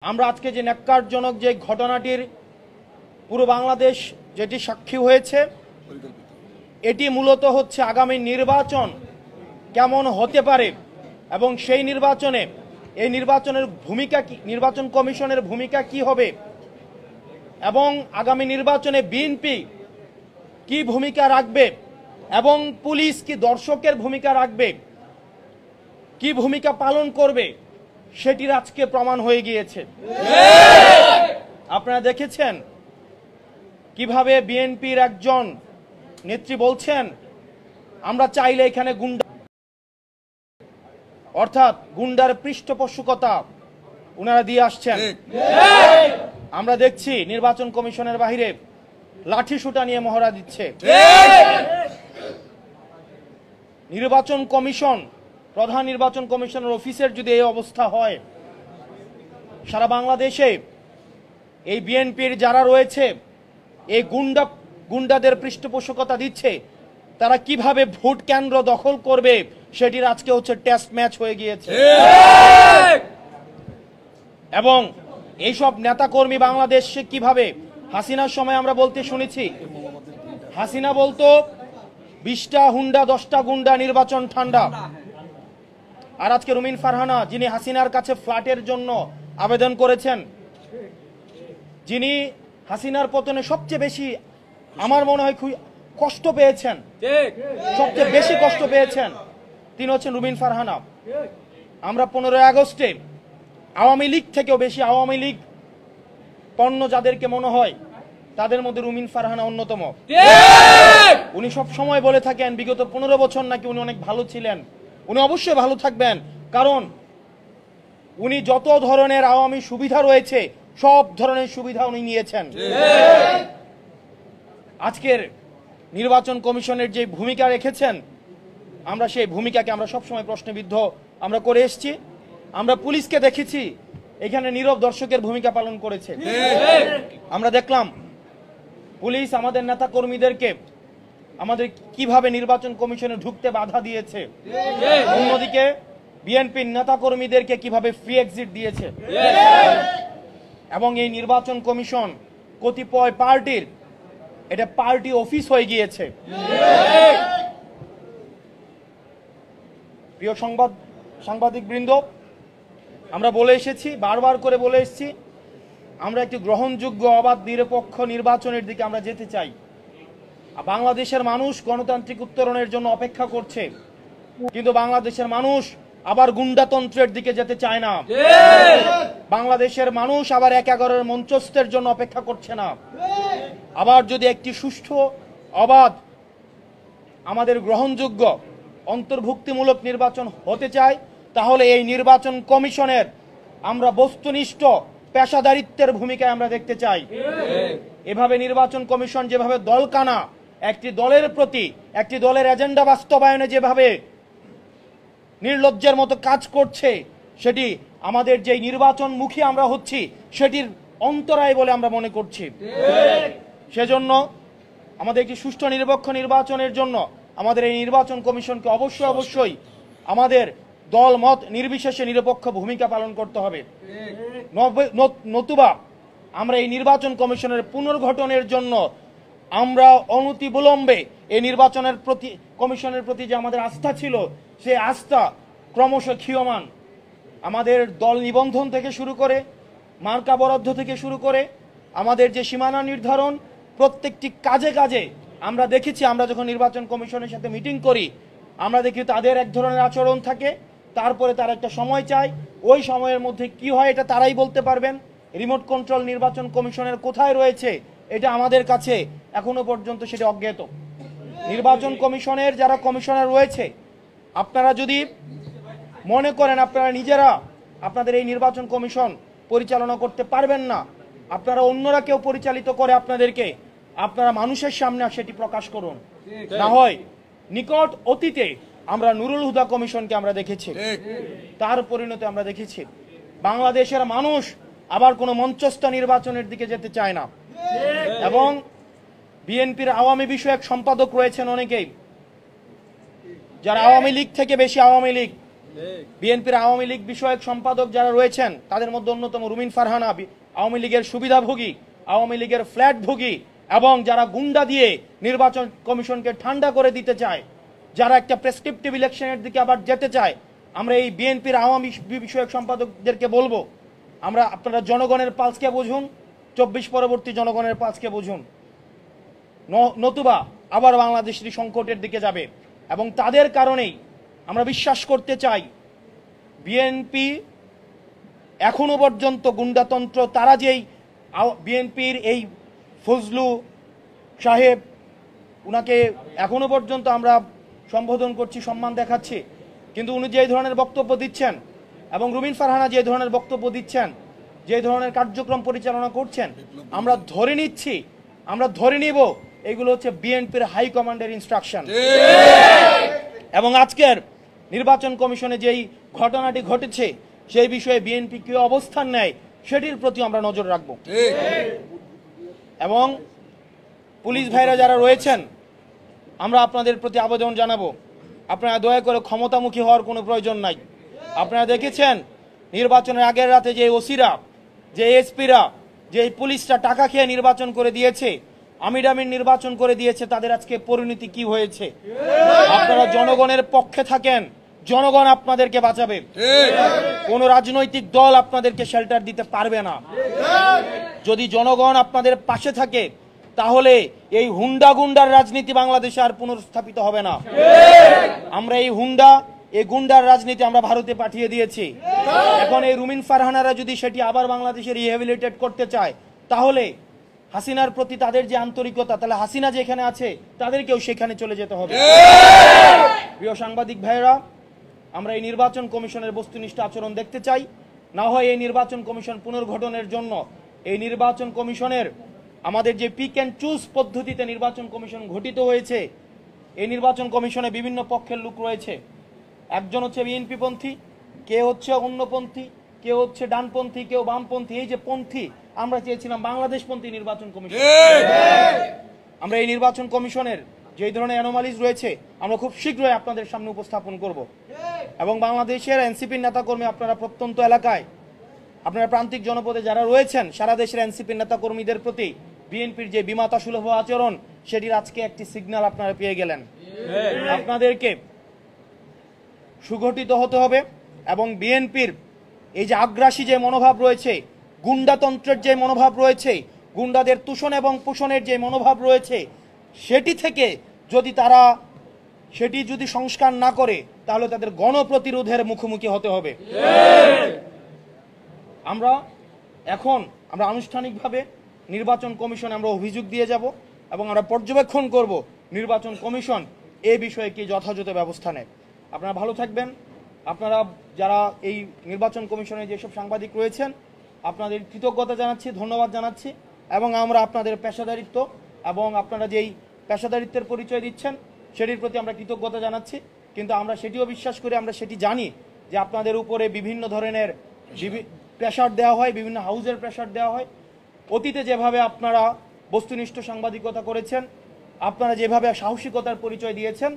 আমরা আজকে যে ন্যাক্কারজনক যে ঘটনাটির পুরো বাংলাদেশ যেটি সাক্ষী হয়েছে, এটি মূলত হচ্ছে আগামী নির্বাচন কেমন হতে পারে এবং সেই নির্বাচনে এই নির্বাচনের ভূমিকা কি, নির্বাচন কমিশনের ভূমিকা কি হবে এবং আগামী নির্বাচনে বিএনপি কি ভূমিকা রাখবে এবং পুলিশ কি দর্শকের ভূমিকা রাখবে, কি ভূমিকা পালন করবে, সেটির আজকে প্রমাণ হয়ে গিয়েছে। আপনারা দেখেছেন কিভাবে বিএনপির একজন নেত্রী বলছেন আমরা চাইলে এখানে গুন্ডা, অর্থাৎ গুন্ডার পৃষ্ঠপোষকতা ওনারা দিয়ে আসছেন। আমরা দেখছি নির্বাচন কমিশনের বাহিরে লাঠি সুটা নিয়ে মহড়া দিচ্ছে। নির্বাচন কমিশন, প্রধান নির্বাচন কমিশনের অফিসের যদি এই অবস্থা হয়, সারা বাংলাদেশে এই বিএনপির যারা রয়েছে এই গুন্ডাদের পৃষ্ঠপোষকতা দিচ্ছে, তারা কিভাবে ভোট কেন্দ্র দখল করবে সেটির আজকে হচ্ছে টেস্ট ম্যাচ হয়ে গিয়েছে। এবং এইসব নেতাকর্মী বাংলাদেশে কিভাবে, হাসিনার সময় আমরা বলতে শুনেছি, হাসিনা বলতো 20টা হুন্ডা 10টা গুন্ডা নির্বাচন ঠান্ডা। আর আজকে রুমিন ফারহানা, যিনি হাসিনার কাছে ফ্ল্যাটের জন্য আবেদন করেছেন, যিনি হাসিনার পতনে সবচেয়ে বেশি আমার মনে হয় কষ্ট পেয়েছেন, সবচেয়ে বেশি কষ্ট পেয়েছেন, তিনি হচ্ছেন রুমিন ফারহানা। আমরা 15 আগস্টে আওয়ামী লীগ থেকেও বেশি আওয়ামী লীগ পণ্য যাদেরকে মনে হয় তাদের মধ্যে রুমিন ফারহানা অন্যতম। উনি সব সময় বলে থাকেন বিগত 15 বছর নাকি উনি অনেক ভালো ছিলেন। উনি অবশ্যই ভালো থাকবেন, কারণ উনি যত ধরনের আওয়ামী সুবিধা রয়েছে সব ধরনের সুবিধা উনি নিয়েছেন। আজকের নির্বাচন কমিশনের যে ভূমিকা রেখেছেন, আমরা সেই ভূমিকাকে আমরা সবসময় প্রশ্নবিদ্ধ আমরা করে এসেছি। আমরা পুলিশকে দেখেছি এখানে নীরব দর্শকের ভূমিকা পালন করেছে। আমরা দেখলাম পুলিশ আমাদের নেতা কর্মীদেরকে আমাদের কিভাবে নির্বাচন কমিশনে ঢুকতে বাধা দিয়েছে, অন্যদিকে বিএনপির নেতা কর্মীদেরকে কিভাবে ফ্রি এক্সিট দিয়েছে। এবং এই নির্বাচন কমিশন কতিপয় পার্টির এটা পার্টি অফিস হয়ে গিয়েছে। প্রিয় সাংবাদিক বৃন্দ, আমরা বলে এসেছি, বারবার করে বলে এসেছি, আমরা একটি গ্রহণযোগ্য অবাধ নিরপেক্ষ নির্বাচনের দিকে আমরা যেতে চাই। বাংলাদেশের মানুষ গণতান্ত্রিক উত্তরণের জন্য অপেক্ষা করছে, কিন্তু বাংলাদেশের মানুষ আবার গুন্ডাতন্ত্রের দিকে যেতে চায় না। বাংলাদেশের মানুষ আবার ১/১১ মঞ্চস্থের জন্য অপেক্ষা করছে না। আবার যদি একটি সুষ্ঠু, অবাধ, আমাদের গ্রহণযোগ্য অন্তর্ভুক্তিমূলক নির্বাচন হতে চায়, তাহলে এই নির্বাচন কমিশনের আমরা বস্তুনিষ্ঠ পেশাদারিত্বের ভূমিকায় আমরা দেখতে চাই। এভাবে নির্বাচন কমিশন যেভাবে দলকানা একটি দলের প্রতি, একটি দলের এজেন্ডা বাস্তবায়নে যেভাবে নির্লজ্জের মতো কাজ করছে, সেটি আমাদের যে নির্বাচন মুখী আমরা হচ্ছি সেটির অন্তরায় বলে আমরা মনে করছি। সেজন্য আমাদের একটি সুষ্ঠু নিরপেক্ষ নির্বাচনের জন্য আমাদের এই নির্বাচন কমিশনকে অবশ্যই আমাদের দল মত নির্বিশেষে নিরপেক্ষ ভূমিকা পালন করতে হবে। নতুবা আমরা এই নির্বাচন কমিশনের পুনর্গঠনের জন্য আমরা অনতিবিলম্বে এই নির্বাচনের প্রতি, কমিশনের প্রতি যে আমাদের আস্থা ছিল, সেই আস্থা ক্রমশ ক্ষীয়মান। আমাদের দল নিবন্ধন থেকে শুরু করে, মার্কা বরাদ্দ থেকে শুরু করে, আমাদের যে সীমানা নির্ধারণ, প্রত্যেকটি কাজে কাজে আমরা দেখেছি, আমরা যখন নির্বাচন কমিশনের সাথে মিটিং করি আমরা দেখি তাদের এক ধরনের আচরণ থাকে, তারপরে তারা একটা সময় চায়, ওই সময়ের মধ্যে কি হয় এটা তারাই বলতে পারবেন। রিমোট কন্ট্রোল নির্বাচন কমিশনের কোথায় রয়েছে এটা আমাদের কাছে এখনো পর্যন্ত সেটা অজ্ঞাত। নির্বাচন কমিশনের যারা কমিশনার রয়েছে, আপনারা যদি মনে করেন আপনারা নিজেরা আপনাদের এই নির্বাচন কমিশন পরিচালনা করতে পারবেন না, আপনারা অন্যরা কেউ পরিচালিত করে আপনাদেরকে, আপনারা মানুষের সামনে সেটি প্রকাশ করুন। না হয় নিকট অতীতে আমরা নুরুল হুদা কমিশনকে আমরা দেখেছি, তার পরিণতি আমরা দেখেছি। বাংলাদেশের মানুষ আবার কোনো মঞ্চস্থ নির্বাচনের দিকে যেতে চায় না। এবং বিএনপির আওয়ামী বিষয়ক সম্পাদক রয়েছেন অনেকেই, যারা আওয়ামী লীগ থেকে বেশি আওয়ামী লীগ, বিএনপির আওয়ামী লীগ বিষয়ক সম্পাদক যারা রয়েছেন তাদের মধ্যে অন্যতম রুমিন ফারহানা আওয়ামী লীগের সুবিধাভোগী, আওয়ামী লীগের ফ্ল্যাটভোগী এবং যারা গুন্ডা দিয়ে নির্বাচন কমিশনকে ঠান্ডা করে দিতে চায়, যারা একটা প্রেসক্রিপটিভ ইলেকশনের দিকে আবার যেতে চায়, আমরা এই বিএনপির আওয়ামী বিষয়ক সম্পাদকদেরকে বলবো, আপনারা জনগণের পালসকে বুঝুন, 24 পরবর্তী জনগণের পালসকে বুঝুন, নতুবা আবার বাংলাদেশের সংকটের দিকে যাবে। এবং তাদের কারণেই আমরা বিশ্বাস করতে চাই বিএনপি এখনো পর্যন্ত গুন্ডাতন্ত্র, তারা যেই বিএনপির এই ফজলু সাহেব, উনাকে এখনো পর্যন্ত আমরা সম্বোধন করছি, সম্মান দেখাচ্ছি, কিন্তু উনি যে ধরনের বক্তব্য দিচ্ছেন এবং রুমিন ফারহানা যে ধরনের বক্তব্য দিচ্ছেন, যে ধরনের কার্যক্রম পরিচালনা করছেন, আমরা ধরে নিচ্ছি, আমরা ধরে নিব এগুলো হচ্ছে বিএনপির হাই কমান্ডের ইনস্ট্রাকশন। এবং আজকের নির্বাচন কমিশনে যেই ঘটনাটি ঘটেছে সেই বিষয়ে বিএনপি কি অবস্থান নেয় সেটির প্রতি আমরা নজর রাখব। এবং পুলিশ ভাইরা যারা রয়েছেন, আমরা আপনাদের প্রতি আবেদন জানাবো, আপনারা দয়া করে ক্ষমতামুখী হওয়ার কোনো প্রয়োজন নাই। আপনারা দেখেছেন নির্বাচনের আগের রাতে যে ওসিরা, যে এসপিরা, যে পুলিশরা টাকা খেয়ে নির্বাচন করে দিয়েছে, আমিরামিন নির্বাচন করে দিয়েছে, তাদের আজকে পরিণতি কি হয়েছে। আপনারা জনগণের পক্ষে থাকেন, জনগণ আপনাদেরকে বাঁচাবে, কোন রাজনৈতিক দল আপনাদেরকে শেল্টার দিতে পারবে না। যদি জনগণ আপনাদের পাশে থাকে তাহলে এই হুন্ডা গুন্ডার রাজনীতি বাংলাদেশে আর পুনর্স্থাপিত হবে না। আমরা এই গুন্ডার রাজনীতি আমরা ভারতে পাঠিয়ে দিয়েছি। এখন এই রুমিন ফারহানারা যদি সেটি আবার বাংলাদেশে রিহ্যাবিলিটেট করতে চায় তাহলে হাসিনার প্রতি তাদের যে আন্তরিকতা, তাহলে হাসিনা যেখানে আছে তাদেরকেও সেখানে চলে যেতে হবে। প্রিয় সাংবাদিক ভাইয়েরা, আমরা এই নির্বাচন কমিশনের বস্তুনিষ্ঠ আচরণ দেখতে চাই। না হয় এই নির্বাচন কমিশন পুনর্গঠনের জন্য এই নির্বাচন কমিশনের আমাদের যে পিক অ্যান্ড চুজ পদ্ধতিতে নির্বাচন কমিশন গঠিত হয়েছে, এই নির্বাচন কমিশনে বিভিন্ন পক্ষের লোক রয়েছে। একজন হচ্ছে বিএনপি পন্থী, কেউ হচ্ছে অন্যপন্থী, কেউ হচ্ছে ডানপন্থী, কেউ বামপন্থী। এই যে পন্থী, আমরা চেয়েছিলাম বাংলাদেশপন্থী নির্বাচন কমিশন। আমরা এই নির্বাচন কমিশনের যে ধরনের অ্যানোমালিজ রয়েছে আমরা খুব শীঘ্রই আপনাদের সামনে উপস্থাপন করব। এবং বাংলাদেশের এনসিপির নেতাকর্মী, আপনারা প্রত্যন্ত এলাকায়, আপনারা প্রান্তিক জনপদে যারা রয়েছেন, সারা দেশের এনসিপির নেতাকর্মীদের প্রতি বিএনপির যে বিমাতা সুলভ আচরণ, সেটির আজকে একটি সিগন্যাল আপনারা পেয়ে গেলেন। আপনাদেরকে সুগঠিত হতে হবে এবং বিএনপির এই যে আগ্রাসী যে মনোভাব রয়েছে, গুন্ডাতন্ত্রের যে মনোভাব রয়েছে, গুন্ডাদের তুষণ এবং পোষণের যে মনোভাব রয়েছে, সেটি থেকে যদি সংস্কার না করে তাহলে তাদের গণপ্রতিরোধের মুখোমুখি হতে হবে। আমরা আনুষ্ঠানিকভাবে নির্বাচন কমিশনে আমরা অভিযোগ দিয়ে যাব এবং আমরা পর্যবেক্ষণ করব নির্বাচন কমিশন এই বিষয়ে কি যথাযথ ব্যবস্থা নেয়। আপনারা ভালো থাকবেন। আপনারা যারা এই নির্বাচন কমিশনে যেসব সাংবাদিক রয়েছেন, আপনাদের কৃতজ্ঞতা জানাচ্ছি, ধন্যবাদ জানাচ্ছি। এবং আমরা আপনাদের পেশাদারিত্ব এবং আপনারা যেই পেশাদারিত্বের পরিচয় দিচ্ছেন সেটির প্রতি আমরা কৃতজ্ঞতা জানাচ্ছি। কিন্তু আমরা সেটিও বিশ্বাস করি, আমরা সেটি জানি যে আপনাদের উপরে বিভিন্ন ধরনের প্রেশার দেওয়া হয়, বিভিন্ন হাউজের প্রেশার দেওয়া হয়। অতীতে যেভাবে আপনারা বস্তুনিষ্ঠ সাংবাদিকতা করেছেন, আপনারা যেভাবে সাহসিকতার পরিচয় দিয়েছেন,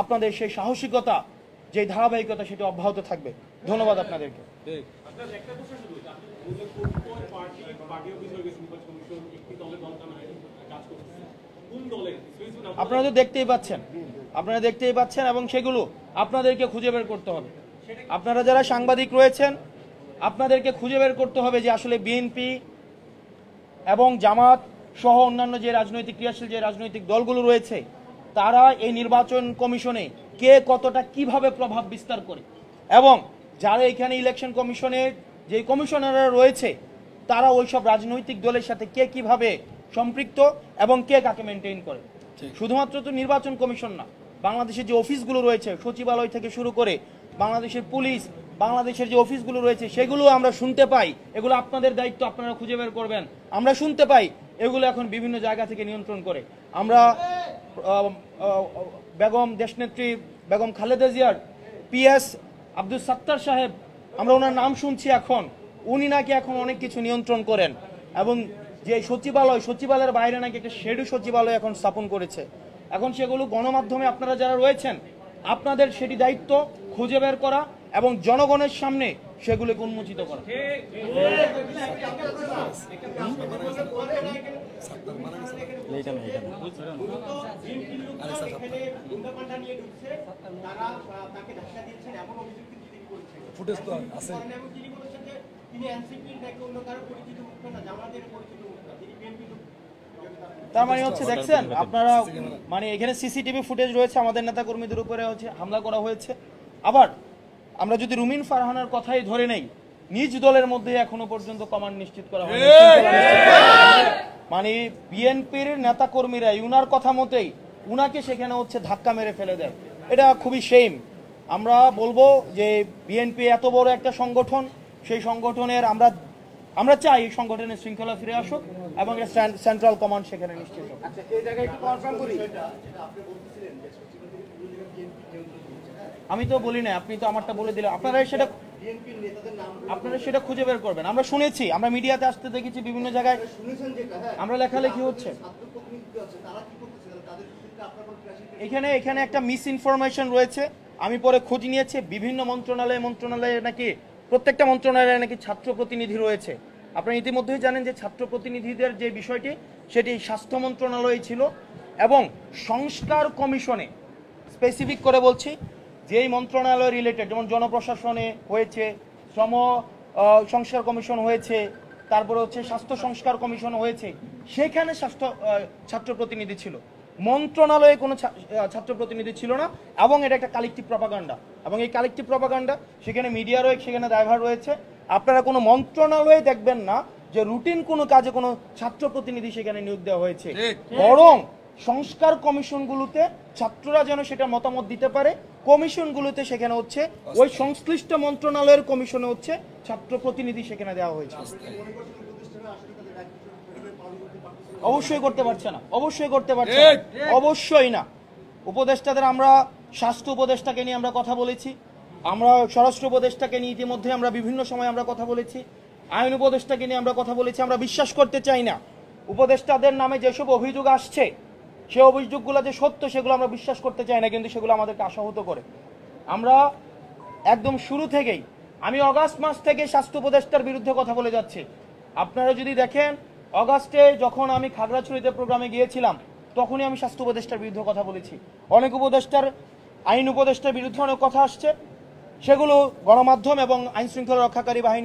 আপনাদের সেই সাহসিকতা, যে ধারাবাহিকতা, সেটি অব্যাহত থাকবে। ধন্যবাদ আপনাদেরকে। আপনারা তো দেখতেই পাচ্ছেন এবং সেগুলো আপনাদেরকে খুঁজে বের করতে হবে। আপনারা যারা সাংবাদিক রয়েছেন আপনাদেরকে খুঁজে বের করতে হবে যে আসলে বিএনপি এবং জামাত সহ অন্যান্য যে রাজনৈতিক ক্রিয়াশীল যে রাজনৈতিক দলগুলো রয়েছে তারা এই নির্বাচন কমিশনে কে কতটা কিভাবে প্রভাব বিস্তার করে, এবং যারা এখানে ইলেকশন কমিশনে যে কমিশনাররা রয়েছে তারা ওইসব রাজনৈতিক দলের সাথে কে কিভাবে সম্পৃক্ত এবং কে কাকে মেনটেন করে। শুধুমাত্র তো নির্বাচন কমিশন না, বাংলাদেশের যে অফিসগুলো রয়েছে, সচিবালয় থেকে শুরু করে বাংলাদেশের পুলিশ, বাংলাদেশের যে অফিসগুলো রয়েছে, সেগুলো আমরা শুনতে পাই, এগুলো আপনাদের দায়িত্ব, আপনারা খুঁজে বের করবেন। আমরা শুনতে পাই এগুলো এখন বিভিন্ন জায়গা থেকে নিয়ন্ত্রণ করে। আমরা বেগম দেশনেত্রী বেগম খালেদা জিয়ার পিএস আব্দুল সাত্তার সাহেব, আমরা ওনার নাম শুনছি এখন, উনি নাকি এখন অনেক কিছু নিয়ন্ত্রণ করেন। এবং যে সচিবালয়ের বাইরে নাকি একটা শেডু সচিবালয় এখন স্থাপন করেছে। এখন সেগুলো গণমাধ্যমে আপনারা যারা রয়েছেন আপনাদের সেটি দায়িত্ব খুঁজে বের করা এবং জনগণের সামনে সেগুলোকে উন্মোচিত করা। তার মানে হচ্ছে দেখছেন আপনারা, মানে এখানে সিসিটিভি ফুটেজ রয়েছে, আমাদের নেতা কর্মীদের উপরে হচ্ছে হামলা করা হয়েছে। আবার আমরা যদি রুমিন ফারহানার কথাই ধরে নেই, নিজ দলের মধ্যে এখনো পর্যন্ত কমান্ড নিশ্চিত করা হয়নি। মানে বিএনপির নেতা কর্মীরা উনার কথা মতেই উনাকে সেখানে হচ্ছে ধাক্কা মেরে ফেলে দেয়, এটা খুবই শেম। আমরা বলবো যে বিএনপি এত বড় একটা সংগঠন, সেই সংগঠনের আমরা চাই এই সংগঠনের শৃঙ্খলা ফিরে আসুক এবং সেন্ট্রাল কমান্ড সেখানে নিশ্চিত হোক। আমি তো বলি না, আপনি তো আমারটা বলে দিলেন, আপনারা সেটা খুঁজে বের করবেন। আমরা শুনেছি, আমরা মিডিয়াতে আসতে দেখেছি, বিভিন্ন জায়গায় আমরা লেখালেখি হচ্ছে। এখানে একটা মিস ইনফরমেশন রয়েছে, আমি পরে খোঁজ নিয়েছি, বিভিন্ন মন্ত্রণালয়ে নাকি প্রত্যেকটা মন্ত্রণালয়ে নাকি ছাত্র প্রতিনিধি রয়েছে। আপনারা ইতিমধ্যেই জানেন যে ছাত্র প্রতিনিধিদের যে বিষয়টি সেটি স্বাস্থ্য মন্ত্রণালয়ে ছিল এবং সংস্কার কমিশনে স্পেসিফিক করে বলছি, যেই মন্ত্রণালয় রিলেটেড, যেমন জনপ্রশাসনে হয়েছে, শ্রম সংস্কার কমিশন হয়েছে, তারপরে হচ্ছে স্বাস্থ্য সংস্কার কমিশন হয়েছে, সেখানে ছাত্র প্রতিনিধি ছিল, মন্ত্রণালয়ে কোনো ছাত্র প্রতিনিধি ছিল না। এবং এটা একটা কালেকটিভ প্রপাগান্ডা, এবং এই কালেকটিভ প্রপাগান্ডা সেখানে মিডিয়ারও সেখানে দায়ভার রয়েছে। আপনারা কোনো মন্ত্রণালয়ে দেখবেন না যে রুটিন কোনো কাজে কোনো ছাত্র প্রতিনিধি সেখানে নিয়োগ দেওয়া হয়েছে, বরং সংস্কার কমিশনগুলোতে ছাত্ররা যেন সেটা মতামত দিতে পারে, কমিশনগুলোতে সেখানে হচ্ছে ওই সংশ্লিষ্ট মন্ত্রণালয়ের কমিশনে হচ্ছে ছাত্র প্রতিনিধি সেখানে দেওয়া হয়েছে। অবশ্যই করতে পারছে না, অবশ্যই না। উপদেষ্টাদের, আমরা স্বাস্থ্য উপদেষ্টাকে নিয়ে আমরা কথা বলেছি, আমরা স্বরাষ্ট্র উপদেষ্টাকে নিয়ে ইতিমধ্যে আমরা বিভিন্ন সময় আমরা কথা বলেছি, আইন উপদেষ্টাকে নিয়ে আমরা কথা বলেছি। আমরা বিশ্বাস করতে চাই না উপদেষ্টাদের নামে যেসব অভিযোগ আসছে, সে অভিযোগগুলো যে সত্য সেগুলো আমরা বিশ্বাস করতে চাই না, কিন্তু সেগুলো আমাদেরকে আশাহত করে। আমরা একদম শুরু থেকেই, আমি অগাস্ট মাস থেকে স্বাস্থ্য উপদেষ্টার বিরুদ্ধে কথা বলে যাচ্ছি। আপনারা যদি দেখেন, অগাস্টে যখন আমি খাগড়াছড়িতে প্রোগ্রামে গিয়েছিলাম, তখনই আমি স্বাস্থ্য উপদেষ্টার বিরুদ্ধে কথা বলেছি। অনেক উপদেষ্টার, আইন উপদেষ্টার বিরুদ্ধে অনেক কথা আসছে, সেগুলো গণমাধ্যম এবং আইন শৃঙ্খলা রক্ষাকারী বাহিনী